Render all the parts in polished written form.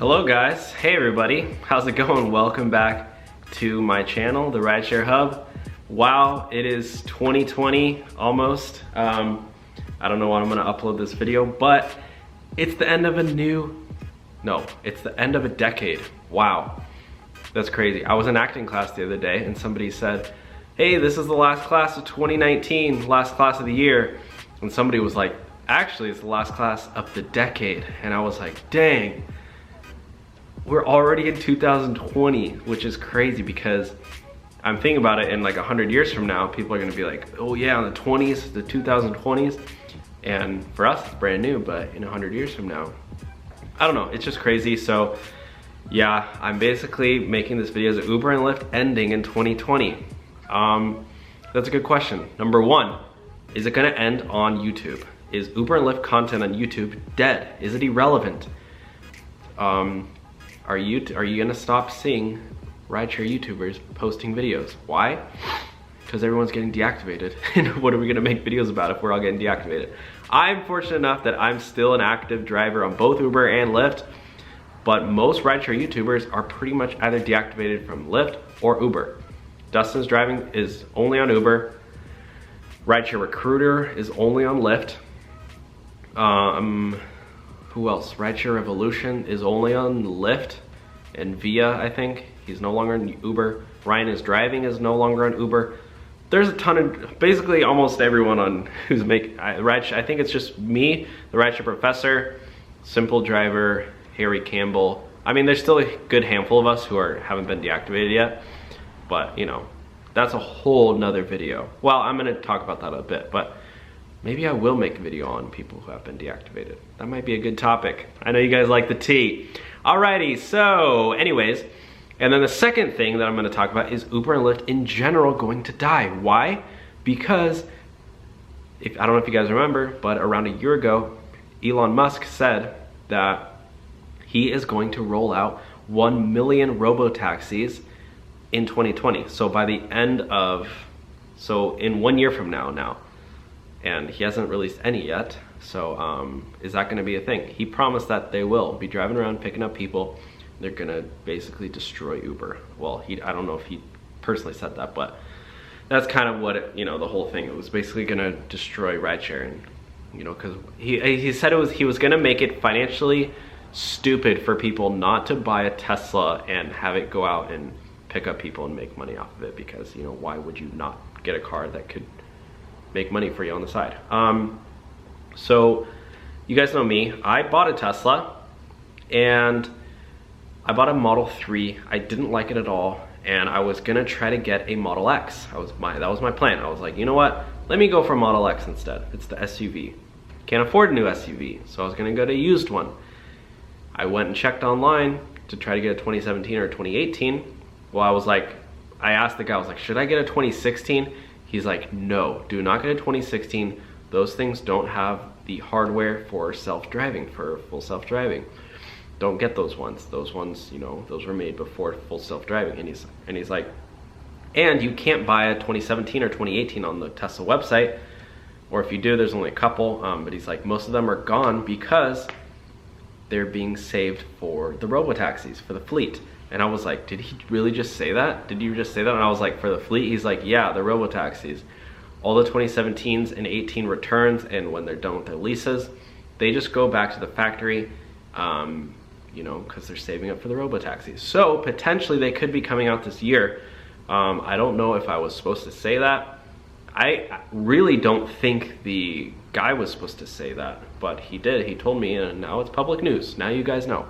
Hello guys, hey everybody, how's it going? Welcome back to my channel, the Rideshare Hub. Wow, it is 2020 almost. I don't know when I'm gonna upload this video, but it's the end of it's the end of a decade. Wow, that's crazy. I was in acting class the other day and somebody said, hey, this is the last class of 2019, last class of the year. And somebody was like, actually it's the last class of the decade. And I was like, dang. We're already in 2020, which is crazy because I'm thinking about it in like 100 years from now, people are gonna be like, oh yeah, in the 20s, the 2020s. And for us, it's brand new, but in 100 years from now, I don't know, it's just crazy. So yeah, I'm basically making this video as Uber and Lyft ending in 2020. That's a good question. Number one, is it gonna end on YouTube? Is Uber and Lyft content on YouTube dead? Is it irrelevant? Are you gonna stop seeing rideshare YouTubers posting videos? Why? Because everyone's getting deactivated. And what are we gonna make videos about if we're all getting deactivated? I'm fortunate enough that I'm still an active driver on both Uber and Lyft, but most rideshare YouTubers are pretty much either deactivated from Lyft or Uber. Dustin's driving is only on Uber. Rideshare Recruiter is only on Lyft. Who else? Rideshare Revolution is only on Lyft and Via, I think. He's no longer on Uber. Ryan is Driving is no longer on Uber. There's a ton of, basically almost everyone on who's making, I think it's just me, the Rideshare Professor, Simple Driver, Harry Campbell. I mean, there's still a good handful of us who haven't been deactivated yet, but you know, that's a whole nother video. Well, I'm gonna talk about that a bit, but maybe I will make a video on people who have been deactivated. That might be a good topic. I know you guys like the tea. Alrighty, so anyways, and then the second thing that I'm gonna talk about is Uber and Lyft in general going to die. Why? Because, I don't know if you guys remember, but around a year ago, Elon Musk said that he is going to roll out 1 million robotaxis in 2020. So by the end of, so in 1 year from now, and he hasn't released any yet. So is that gonna be a thing? He promised that they will be driving around picking up people. They're gonna basically destroy Uber. Well, I don't know if he personally said that, but that's kind of what the whole thing. It was basically gonna destroy rideshare, and because he said he was gonna make it financially stupid for people not to buy a Tesla and have it go out and pick up people and make money off of it, because why would you not get a car that could make money for you on the side? So you guys know me, I bought a Tesla and I bought a Model 3. I didn't like it at all, and I was gonna try to get a Model X. That was my plan. I was like, you know what? Let me go for a Model X instead. It's the SUV. Can't afford a new SUV, so I was gonna go to a used one. I went and checked online to try to get a 2017 or 2018. Well, I asked the guy, I was like, should I get a 2016? He's like, no, do not get a 2016. Those things don't have the hardware for self-driving, for full self-driving. Don't get those ones. Those ones, those were made before full self-driving. And he's like, and you can't buy a 2017 or 2018 on the Tesla website, or if you do, there's only a couple. But he's like, most of them are gone because they're being saved for the robotaxis, for the fleet. And I was like, did he really just say that? Did you just say that? And I was like, for the fleet? He's like, yeah, the robotaxis. All the 2017s and 18 returns, and when they're done with their leases, they just go back to the factory, because they're saving up for the robotaxis. So potentially they could be coming out this year. I don't know if I was supposed to say that. I really don't think the guy was supposed to say that, but he did. He told me, and now it's public news. Now you guys know.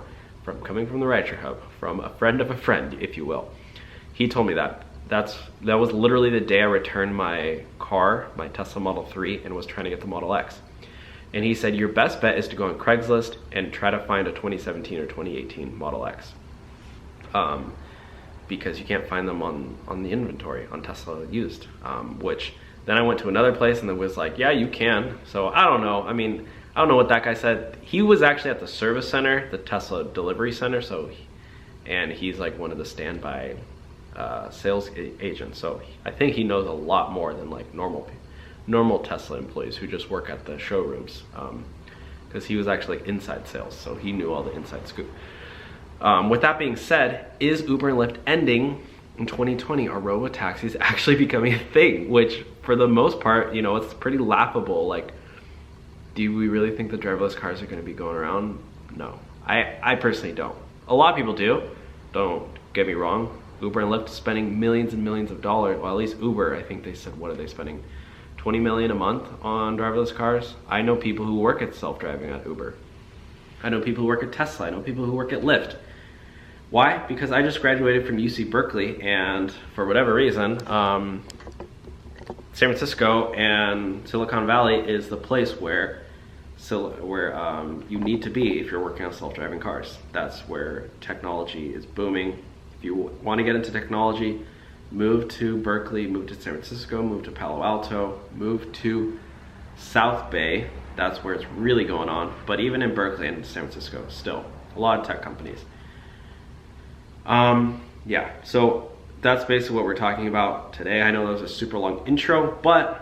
Coming from the Rideshare Hub, from a friend of a friend, if you will. He told me that. That was literally the day I returned my car, my Tesla Model 3, and was trying to get the Model X. And he said, your best bet is to go on Craigslist and try to find a 2017 or 2018 Model X. Because you can't find them on the inventory, on Tesla used. Which, then I went to another place and it was like, yeah, you can. So I don't know. I mean, I don't know what that guy said. He was actually at the service center, the Tesla delivery center, and he's like one of the standby sales agents. So I think he knows a lot more than like normal Tesla employees who just work at the showrooms. Because he was actually inside sales, so he knew all the inside scoop. With that being said, is Uber and Lyft ending in 2020? Are robotaxis actually becoming a thing? Which, for the most part, you know, it's pretty laughable. Like, do we really think the driverless cars are going to be going around? No, I personally don't. A lot of people do. Don't get me wrong. Uber and Lyft spending millions and millions of dollars. Well, at least Uber, I think they said, what are they spending? 20 million a month on driverless cars. I know people who work at self-driving at Uber. I know people who work at Tesla. I know people who work at Lyft. Why? Because I just graduated from UC Berkeley, and for whatever reason, San Francisco and Silicon Valley is the place where you need to be if you're working on self-driving cars. That's where technology is booming. If you want to get into technology, move to Berkeley, move to San Francisco, move to Palo Alto, move to South Bay. That's where it's really going on. But even in Berkeley and San Francisco, still a lot of tech companies. Yeah, so that's basically what we're talking about today. I know that was a super long intro, but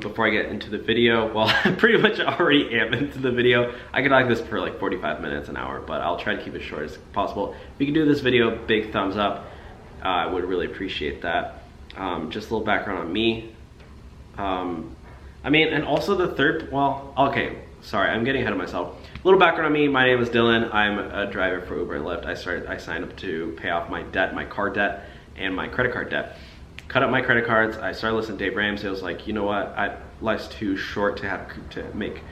before I get into the video, well, I pretty much already am into the video. I could like this for like 45 minutes, an hour, but I'll try to keep it short as possible. If you can do this video, big thumbs up. I would really appreciate that. Just a little background on me. I mean, and also the third, well, okay, sorry, I'm getting ahead of myself. A little background on me, my name is Dylan. I'm a driver for Uber and Lyft. I signed up to pay off my debt, my car debt, and my credit card debt. Cut up my credit cards. I started listening to Dave Ramsey. I was like, you know what? Life's too short to make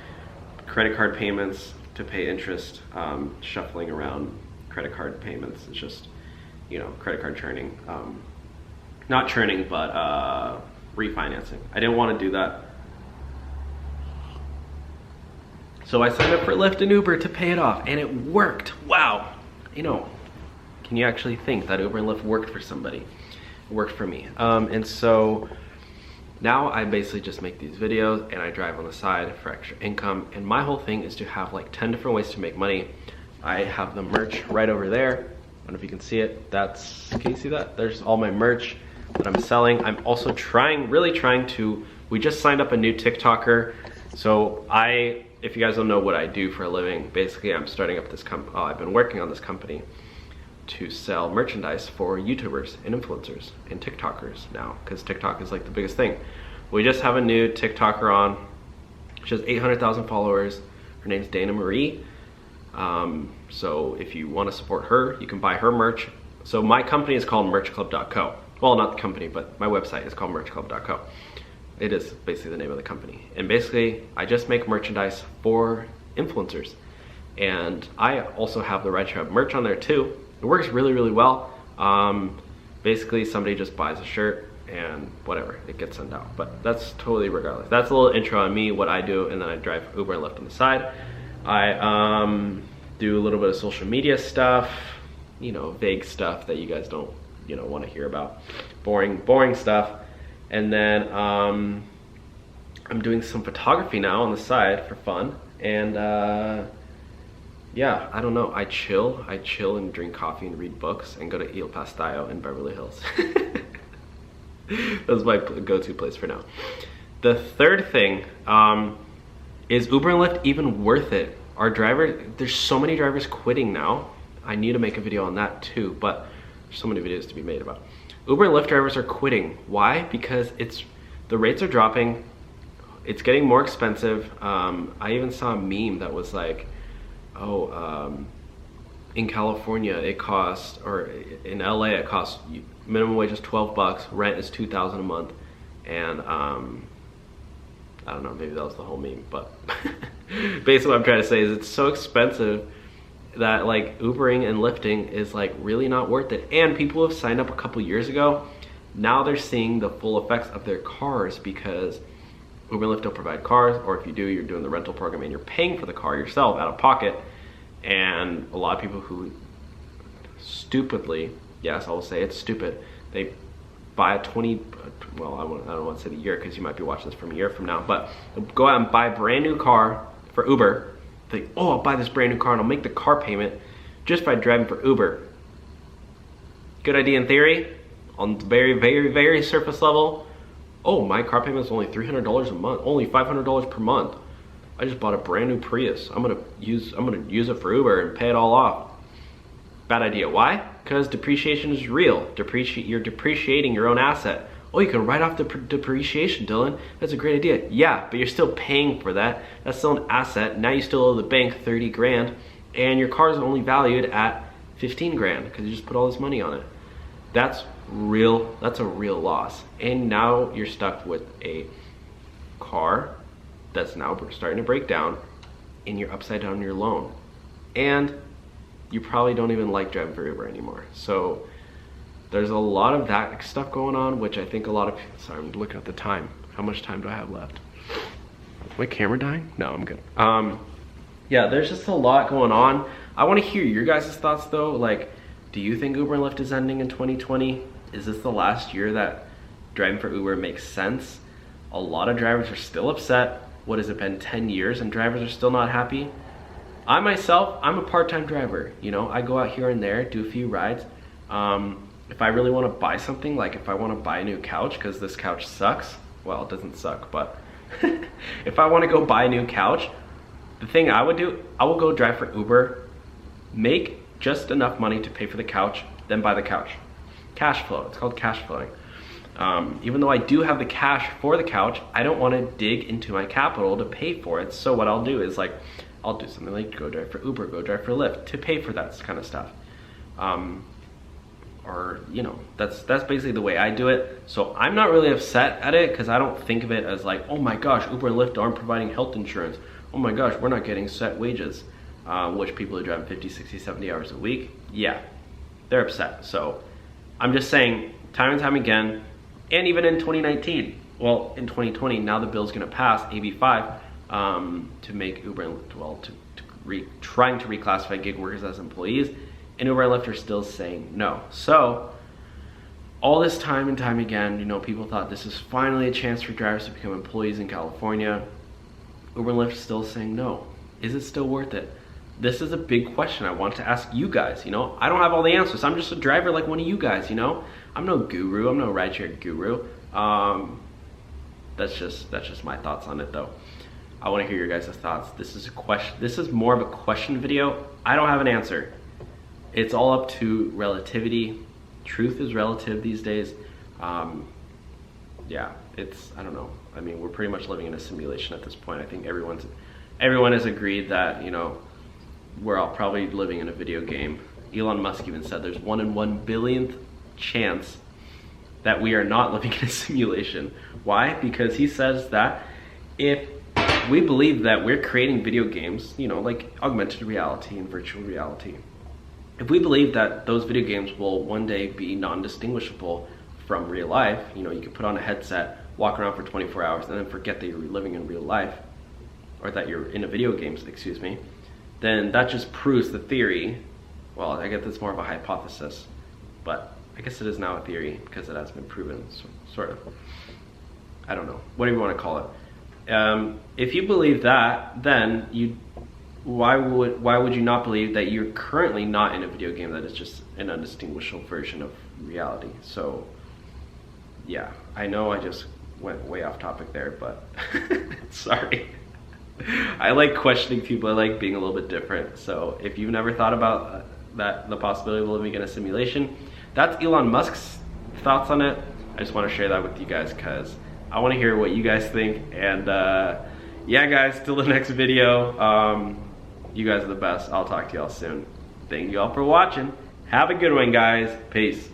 credit card payments, to pay interest, shuffling around credit card payments. It's just, you know, credit card churning. Not churning, but refinancing. I didn't want to do that. So I signed up for Lyft and Uber to pay it off, and it worked. Wow. You know, can you actually think that Uber and Lyft worked for somebody? It worked for me. And so now I basically just make these videos and I drive on the side for extra income. And my whole thing is to have like 10 different ways to make money. I have the merch right over there. I don't know if you can see it. Can you see that? There's all my merch that I'm selling. I'm also really trying to, we just signed up a new TikToker. So if you guys don't know what I do for a living, basically I'm starting up this company. I've been working on this company to sell merchandise for YouTubers and influencers and TikTokers now, because TikTok is like the biggest thing. We just have a new TikToker on. She has 800,000 followers. Her name's Dana Marie. So if you want to support her, you can buy her merch. So my company is called merchclub.co. Well, not the company, but my website is called merchclub.co. It is basically the name of the company. And basically, I just make merchandise for influencers. And I also have the Rideshare merch on there too. It works really, really well. Basically, somebody just buys a shirt and whatever, it gets sent out. But that's totally regardless. That's a little intro on me, what I do, and then I drive Uber and Lyft on the side. I do a little bit of social media stuff, you know, vague stuff that you guys don't, you know, want to hear about. Boring stuff. And then I'm doing some photography now on the side for fun. And yeah, I don't know. I chill and drink coffee and read books and go to Il Pastillo in Beverly Hills. That's my go-to place for now. The third thing is Uber and Lyft even worth it? There's so many drivers quitting now. I need to make a video on that too, but there's so many videos to be made about. Uber and Lyft drivers are quitting. Why? Because the rates are dropping. It's getting more expensive. I even saw a meme that was like, in California it costs, or in LA it costs, minimum wage is 12 bucks, rent is $2,000 a month, and I don't know, maybe that was the whole meme, but basically what I'm trying to say is it's so expensive that like Ubering and Lyfting is like really not worth it. And people have signed up a couple years ago, now they're seeing the full effects of their cars, because Uber and Lyft don't provide cars, or if you do, you're doing the rental program and you're paying for the car yourself out of pocket. And a lot of people who stupidly, yes, I will say it's stupid, they buy a 20, well, I don't want to say the year because you might be watching this from a year from now, but go out and buy a brand new car for Uber. Think, oh, I'll buy this brand new car and I'll make the car payment just by driving for Uber. Good idea in theory. On the very, very, very surface level, oh, my car payment is only $300 a month, only $500 per month. I just bought a brand new Prius. I'm gonna use it for Uber and pay it all off. bad idea. Why? Because depreciation is real. You're depreciating your own asset. Oh, you can write off the depreciation, Dylan. That's a great idea. Yeah, but you're still paying for that. That's still an asset. Now you still owe the bank 30 grand, and your car is only valued at 15 grand because you just put all this money on it. That's real. That's a real loss. And now you're stuck with a car that's now starting to break down, and you're upside down on your loan. And you probably don't even like driving for Uber anymore. So there's a lot of that stuff going on, which I think a lot of people, sorry, I'm looking at the time. How much time do I have left? Is my camera dying? No, I'm good. Yeah, there's just a lot going on. I want to hear your guys' thoughts though. Like, do you think Uber and Lyft is ending in 2020? Is this the last year that driving for Uber makes sense? A lot of drivers are still upset. What has it been, 10 years and drivers are still not happy? I myself, I'm a part-time driver. You know, I go out here and there, do a few rides. If I really want to buy something, like if I want to buy a new couch because this couch sucks, well, it doesn't suck, but if I want to go buy a new couch, the thing I would do, I will go drive for Uber, make just enough money to pay for the couch, then buy the couch. Cash flow, it's called cash flowing. Even though I do have the cash for the couch, I don't want to dig into my capital to pay for it. So what I'll do is like, I'll do something like go drive for Uber, go drive for Lyft to pay for that kind of stuff. Or, you know, that's basically the way I do it. So I'm not really upset at it because I don't think of it as like, oh my gosh, Uber and Lyft aren't providing health insurance. Oh my gosh, we're not getting set wages. Which people are driving 50, 60, 70 hours a week, yeah, they're upset. So I'm just saying, time and time again, and even in 2019, well, in 2020, now the bill's gonna pass, AB5, to make Uber and Lyft, well, trying to reclassify gig workers as employees, and Uber and Lyft are still saying no. So all this time and time again, you know, people thought this is finally a chance for drivers to become employees in California. Uber and Lyft is still saying no. Is it still worth it? This is a big question I want to ask you guys, you know? I don't have all the answers. I'm just a driver like one of you guys, you know? I'm no guru, I'm no rideshare guru. That's just my thoughts on it though. I wanna hear your guys' thoughts. This is a question, this is more of a question video. I don't have an answer. It's all up to relativity. Truth is relative these days. Yeah, I don't know. I mean, we're pretty much living in a simulation at this point. I think everyone has agreed that, you know, we're all probably living in a video game. Elon Musk even said there's 1 in 1 billionth chance that we are not living in a simulation. Why? Because he says that if we believe that we're creating video games, you know, like augmented reality and virtual reality, if we believe that those video games will one day be non-distinguishable from real life, you know, you can put on a headset, walk around for 24 hours, and then forget that you're living in real life, or that you're in a video game, excuse me, then that just proves the theory. Well, I guess it's more of a hypothesis, but I guess it is now a theory because it has been proven, sort of. I don't know, whatever you want to call it. If you believe that, then why would you not believe that you're currently not in a video game that is just an undistinguishable version of reality? So, yeah, I know I just went way off topic there, but sorry. I like questioning people, I like being a little bit different. So if you've never thought about the possibility of living in a simulation, that's Elon Musk's thoughts on it. I just want to share that with you guys because I want to hear what you guys think. And yeah guys, till the next video, you guys are the best. I'll talk to y'all soon. Thank you all for watching. Have a good one guys. Peace.